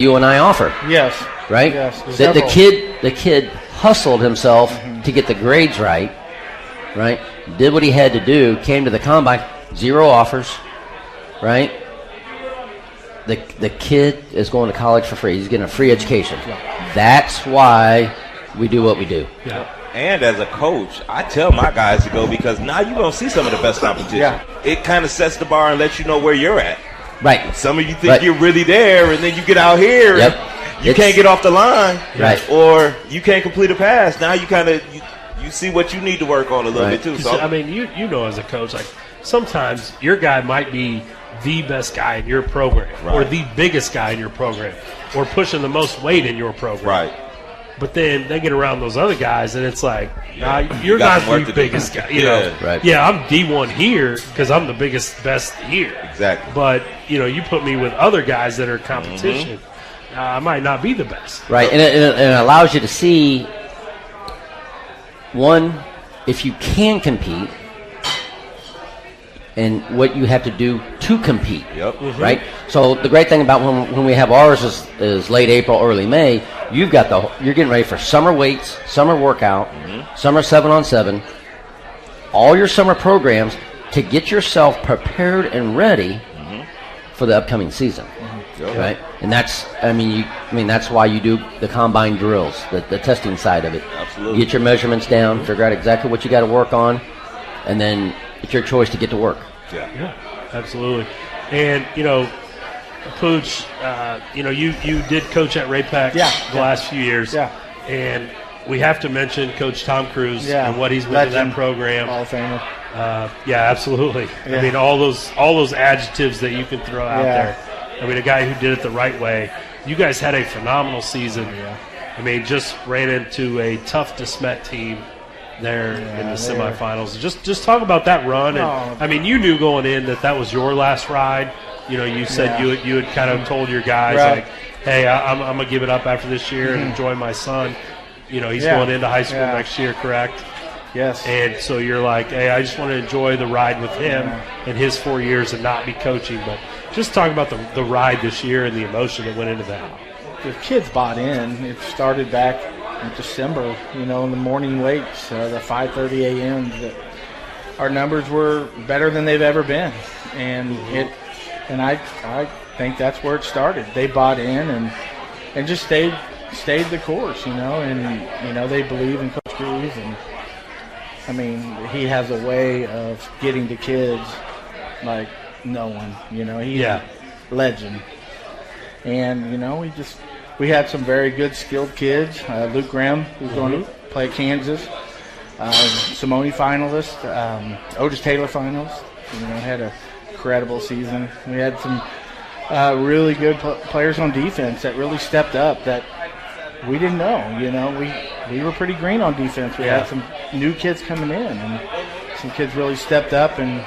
you and I offer. Yes. Right? Yes. The kid hustled himself to get the grades right, did what he had to do, came to the combine, 0 offers, right? The kid is going to college for free. He's getting a free education. That's why we do what we do. Yeah. And as a coach, I tell my guys to go because now you're going to see some of the best competition. Yeah. It kind of sets the bar and lets you know where you're at. Right. Some of you think you're really there, and then you get out here and you can't get off the line. Right. Or you can't complete a pass. Now you kind of you see what you need to work on a little bit too. So I mean, you know, as a coach, like sometimes your guy might be the best guy in your program, or the biggest guy in your program, or pushing the most weight in your program. Right. But then they get around those other guys, and it's like, nah, you're not the biggest guy. You know, yeah, I'm D1 here because I'm the best here. Exactly. But you put me with other guys that are competition. I might not be the best. Right, and it allows you to see, one, if you can compete, and what you have to do to compete. Yep. Right? So the great thing about when we have ours is late April, early May, you're getting ready for summer weights, summer workout, summer 7-on-7, all your summer programs to get yourself prepared and ready for the upcoming season. Right? And that's why you do the combine drills, the testing side of it. Absolutely. Get your measurements down, figure out exactly what you got to work on, and then it's your choice to get to work. Yeah, absolutely. And, Pooch, you did coach at Ray-Pac the last few years. Yeah. And we have to mention Coach Tom Cruise and what he's been in that program. Hall of Famer. Yeah, absolutely. Yeah. I mean, all those adjectives that you can throw out there. I mean, a guy who did it the right way. You guys had a phenomenal season. Yeah. I mean, just ran into a tough DeSmet team there in the semifinals. Just talk about that run. And I mean, you knew going in that was your last ride. You said you had kind of told your guys like, hey, I'm gonna give it up after this year and enjoy my son. He's going into high school next year, correct? Yes. And so you're like, hey, I just want to enjoy the ride with him and his 4 years and not be coaching. But just talk about the ride this year and the emotion that went into that. The kids bought in. It started back in December, in the morning weights, the 5:30 a.m. Our numbers were better than they've ever been, and I think that's where it started. They bought in and just stayed the course, and they believe in Coach Cruz, and I mean he has a way of getting to kids like no one, he's a legend, and we had some very good, skilled kids. Luke Graham, who's going to play at Kansas. Simone finalist. Otis Taylor finalist. Had a incredible season. We had some really good players on defense that really stepped up that we didn't know. We were pretty green on defense. We had some new kids coming in, and some kids really stepped up and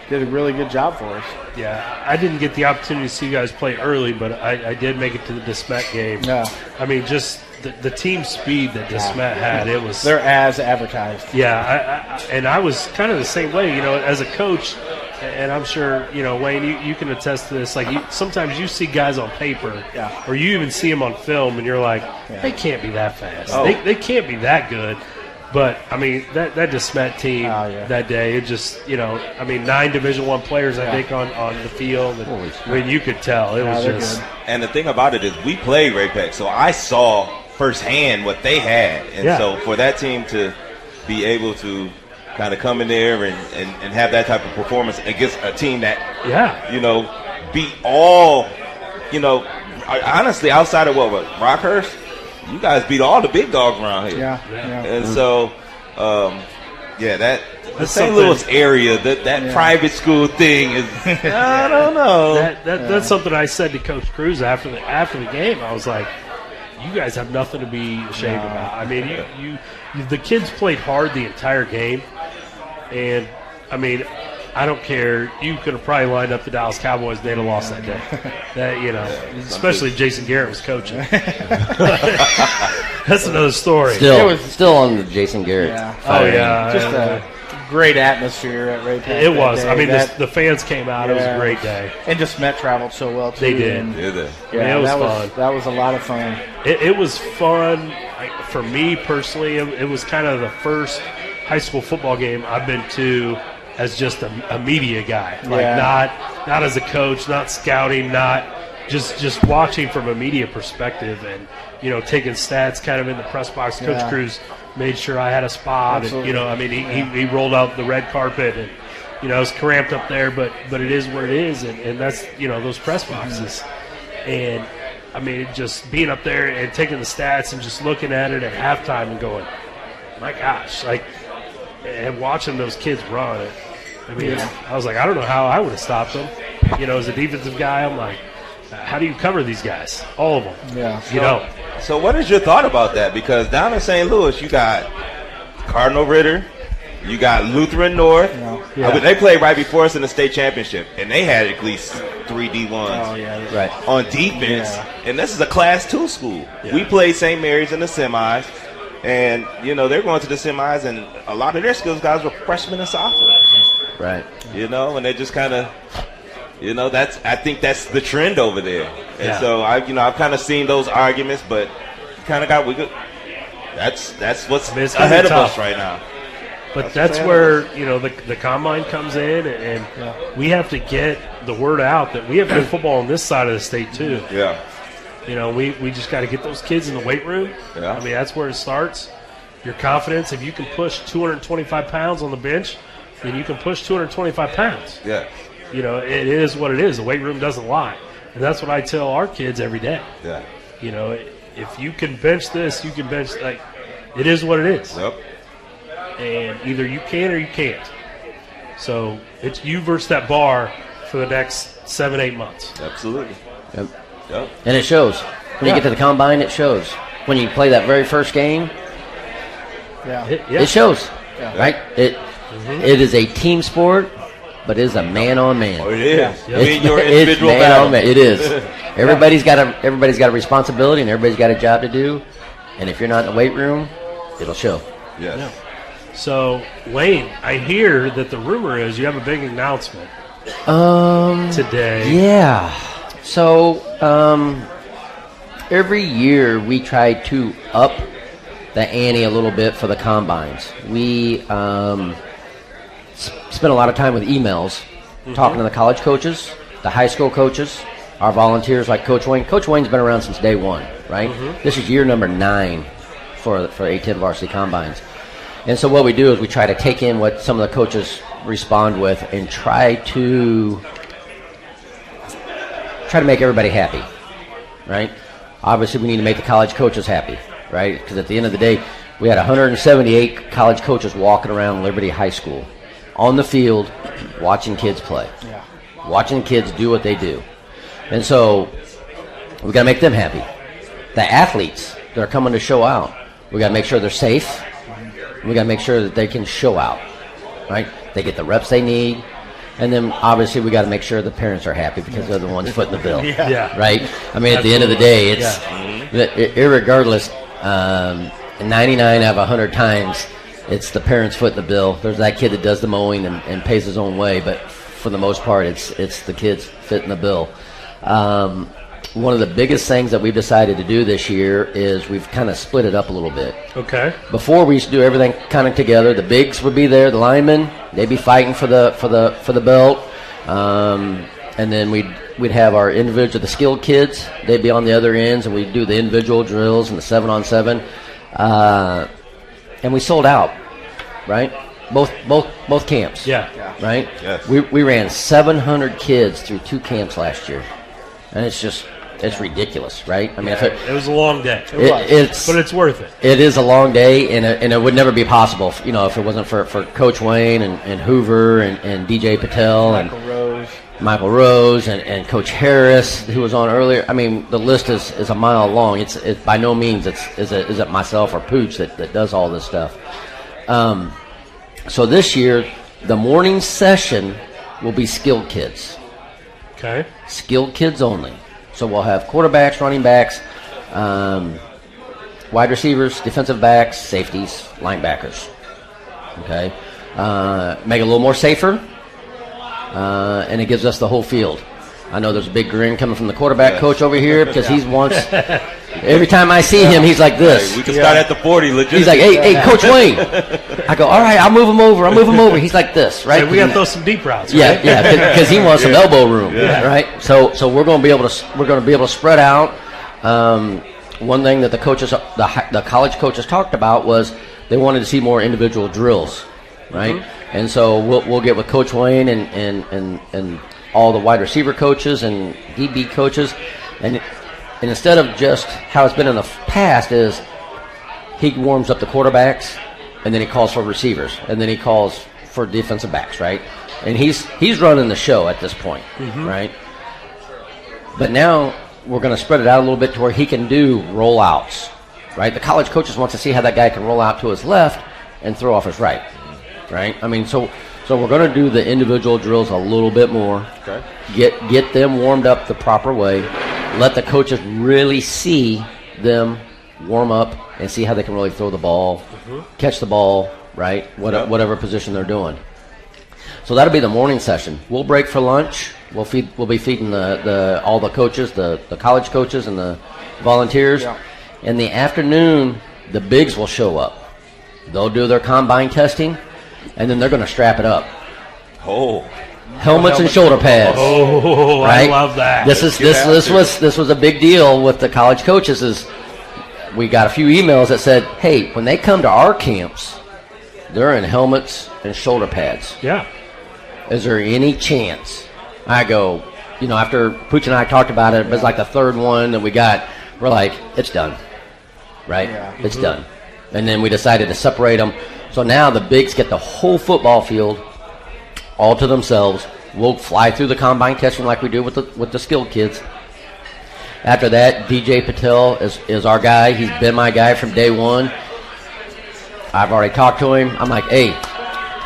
did a really good job for us. Yeah, I didn't get the opportunity to see you guys play early, but I did make it to the DeSmet game. Yeah. I mean, just the team speed that DeSmet had, it was... They're as advertised. Yeah, and I was kind of the same way, as a coach, and I'm sure, Wayne, you can attest to this. Like, sometimes you see guys on paper, or you even see them on film, and you're like, they can't be that fast. Oh. They can't be that good. But, I mean, that DeSmet team that day, it just, 9 Division I players, I think, on the field. And, I mean, you could tell. It was just. And the thing about it is we played Ray-Pac, so I saw firsthand what they had. And so for that team to be able to kind of come in there and have that type of performance against a team that, beat all, honestly, outside of what Rockhurst, you guys beat all the big dogs around here. Yeah. And so, that St. Louis area, that private school thing is, I don't know. That's something I said to Coach Cruz after the game. I was like, you guys have nothing to be ashamed about. I mean, you the kids played hard the entire game, and I mean, I don't care. You could have probably lined up the Dallas Cowboys. They'd have lost that day. Especially if Jason Garrett was coaching. That's another story. Still on the Jason Garrett. Yeah. great atmosphere at Ray Pack. It was. Day. I mean, the fans came out. It was a great day. And just Met traveled so well, too. They did. And, Yeah, it was fun. That was a lot of fun. It was fun. For me personally, it was kind of the first high school football game I've been to as just a media guy. Like not as a coach, not scouting, not just watching from a media perspective and, taking stats kind of in the press box. Coach Cruz made sure I had a spot. Absolutely. And, he rolled out the red carpet and, it was cramped up there, but it is what it is. And that's, those press boxes. And, I mean, just being up there and taking the stats and just looking at it at halftime and going, my gosh, and watching those kids run. I mean, I was like, I don't know how I would have stopped them. As a defensive guy, I'm like, how do you cover these guys? All of them. Yeah. So what is your thought about that? Because down in St. Louis, you got Cardinal Ritter, you got Lutheran North. Yeah. They played right before us in the state championship, and they had at least 3 D1s on defense. And this is a Class 2 school. Yeah. We played St. Mary's in the semis, and, they're going to the semis, and a lot of their skills guys were freshmen and sophomores. Right. And they just kind of, I think that's the trend over there. And so I've kind of seen those arguments, but kind of that's what's ahead of us right now. But that's where, the combine comes in, and we have to get the word out that we have good football on this side of the state too. Yeah. We just got to get those kids in the weight room. Yeah. I mean, that's where it starts. Your confidence, if you can push 225 pounds on the bench, then you can push 225 pounds. Yeah. It is what it is. The weight room doesn't lie. And that's what I tell our kids every day. Yeah. If you can bench this, you can bench, it is what it is. Yep. And either you can or you can't. So it's you versus that bar for the next 7-8 months. Absolutely. Yep. And it shows. When you get to the combine, it shows. When you play that very first game, it shows. Yeah. Right? It is a team sport, but it is a man-on-man. Oh, it is. Yeah. It's your individual battle. It is. Everybody's got a responsibility, and everybody's got a job to do. And if you're not in the weight room, it'll show. Yes. Yeah. So, Wayne, I hear that the rumor is you have a big announcement today. Yeah. So, every year we try to up the ante a little bit for the combines. We spend a lot of time with emails, talking to the college coaches, the high school coaches, our volunteers like Coach Wayne. Coach Wayne's been around since day one, right? This is year number 9 for A-10 varsity combines. And so what we do is we try to take in what some of the coaches respond with and try to make everybody happy, right? Obviously, we need to make the college coaches happy, right? Because at the end of the day, we had 178 college coaches walking around Liberty High School on the field watching kids play, watching kids do what they do. And so we got to make them happy. The athletes that are coming to show out, we got to make sure they're safe. We got to make sure that they can show out, right? They get the reps they need. And then, obviously, we got to make sure the parents are happy because they're the ones footing the bill, right? I mean, at the end of the day, it's irregardless, 99 out of 100 times, it's the parents footing the bill. There's that kid that does the mowing and pays his own way, but for the most part, it's the kids fitting the bill. One of the biggest things that we've decided to do this year is we've kind of split it up a little bit. Okay. Before we used to do everything kind of together. The bigs would be there, the linemen, they'd be fighting for the belt, and then we'd have our individual, the skilled kids, they'd be on the other ends, and we'd do the individual drills and the 7-on-7, and we sold out, right? Both camps. Yeah. Right. Yes. We ran 700 kids through 2 camps last year, and it's ridiculous, right? I mean, it was a long day. but it's worth it. It is a long day, and it would never be possible, if it wasn't for Coach Wayne and Hoover and DJ Patel Michael Rose and Coach Harris, who was on earlier. I mean, the list is a mile long. It's by no means is it myself or Pooch that does all this stuff. So this year, the morning session will be skilled kids. Okay. Skilled kids only. So we'll have quarterbacks, running backs, wide receivers, defensive backs, safeties, linebackers. Okay. make it a little more safer, and it gives us the whole field. I know there's a big grin coming from the quarterback coach over here because he wants. Every time I see him, he's like this. Hey, we can start at the 40. He's like, hey, Coach Wayne. I go, all right, I'll move him over. He's like this, right? So we got to throw some deep routes. Right? Yeah, because he wants some elbow room, right? So we're going to be able to spread out. One thing that the coaches, the college coaches talked about was they wanted to see more individual drills, right? Mm-hmm. And so we'll get with Coach Wayne and all the wide receiver coaches and DB coaches, and instead of just how it's been in the past is he warms up the quarterbacks, and then he calls for receivers, and then he calls for defensive backs, right? And he's running the show at this point, right? But now we're going to spread it out a little bit to where he can do rollouts, right? The college coaches want to see how that guy can roll out to his left and throw off his right, right? I mean, so we're going to do the individual drills a little bit more. Okay. Get them warmed up the proper way. Let the coaches really see them warm up and see how they can really throw the ball, catch the ball, right? Whatever position they're doing. So that'll be the morning session. We'll break for lunch. We'll be feeding all the coaches, the college coaches and the volunteers. Yeah. In the afternoon, the bigs will show up. They'll do their combine testing, and then they're going to strap it up. Oh. Helmets and shoulder pads. Oh, right? I love that. This was a big deal with the college coaches. Is we got a few emails that said, "Hey, when they come to our camps, they're in helmets and shoulder pads. Yeah. Is there any chance?" I go, after Pooch and I talked about it, it was like the third one that we got. We're like, it's done, right? Yeah. It's done. And then we decided to separate them. So now the bigs get the whole football field all to themselves. We'll fly through the combine testing like we do with the skilled kids. After that, DJ Patel is our guy. He's been my guy from day one. I've already talked to him. I'm like, hey,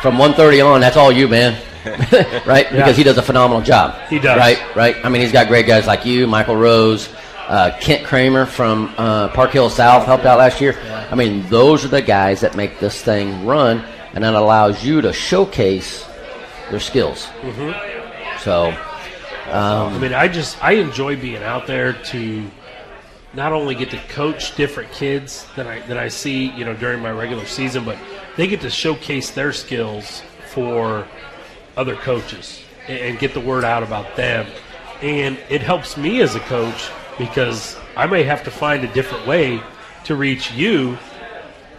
from 1:30 on, that's all you, man. Right? Yeah. Because he does a phenomenal job. He does. Right? I mean, he's got great guys like you, Michael Rose, Kent Kramer from Park Hill South helped out last year. Yeah. I mean, those are the guys that make this thing run, and that allows you to showcase their skills. So, I enjoy being out there to not only get to coach different kids that I see, during my regular season, but they get to showcase their skills for other coaches and get the word out about them. And it helps me as a coach because I may have to find a different way to reach you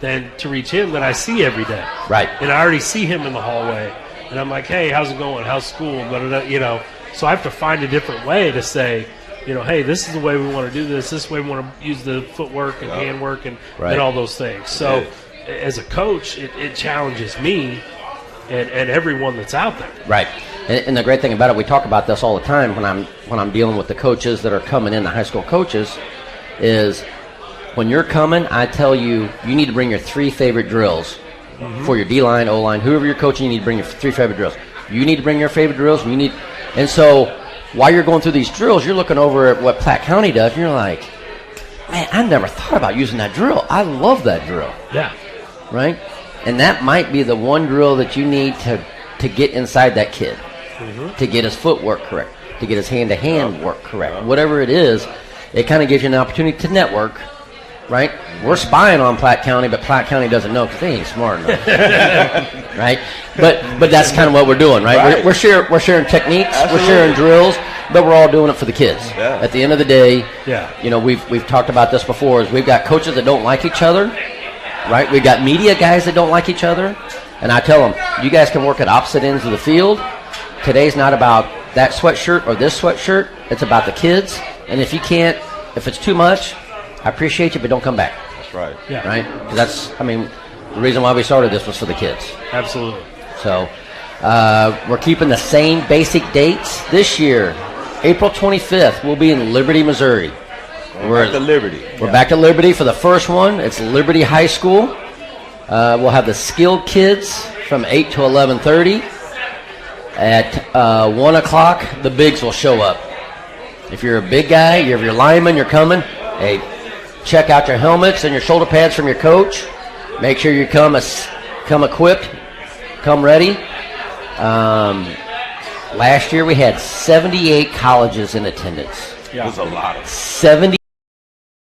than to reach him that I see every day. Right. And I already see him in the hallway. And I'm like, hey, how's it going? How's school? So I have to find a different way to say, hey, this is the way we want to do this. This is the way we want to use the footwork and handwork and all those things. So as a coach, it challenges me and everyone that's out there. Right. And the great thing about it, we talk about this all the time when I'm dealing with the coaches that are coming in, the high school coaches, is when you're coming, I tell you need to bring your 3 favorite drills for your D-line, O-line, whoever you're coaching. You need to bring your 3 favorite drills. You need to bring your favorite drills. And so while you're going through these drills, you're looking over at what Platte County does, and you're like, man, I never thought about using that drill. I love that drill. Yeah. Right? And that might be the one drill that you need to get inside that kid, to get his footwork correct, to get his hand-to-hand work correct. Whatever it is, it kind of gives you an opportunity to network, right? We're spying on Platte County, but Platte County doesn't know because they ain't smart enough, right? But that's kind of what we're doing, right? We're sharing techniques, Absolutely. We're sharing drills, but we're all doing it for the kids. Yeah. At the end of the day, we've talked about this before, is we've got coaches that don't like each other, right? We've got media guys that don't like each other, and I tell them, you guys can work at opposite ends of the field. Today's not about that sweatshirt or this sweatshirt. It's about the kids, and if it's too much, I appreciate you, but don't come back. That's right. Yeah. Right? Because the reason why we started this was for the kids. Absolutely. So we're keeping the same basic dates this year. April 25th, we'll be in Liberty, Missouri. We're back to Liberty. We're back to Liberty for the first one. It's Liberty High School. We'll have the skilled kids from 8 to 11:30. At 1 o'clock, the bigs will show up. If you're a big guy, you're your lineman, you're coming, hey, check out your helmets and your shoulder pads from your coach. Make sure you come equipped, come ready. Last year we had 78 colleges in attendance. It was a lot of 70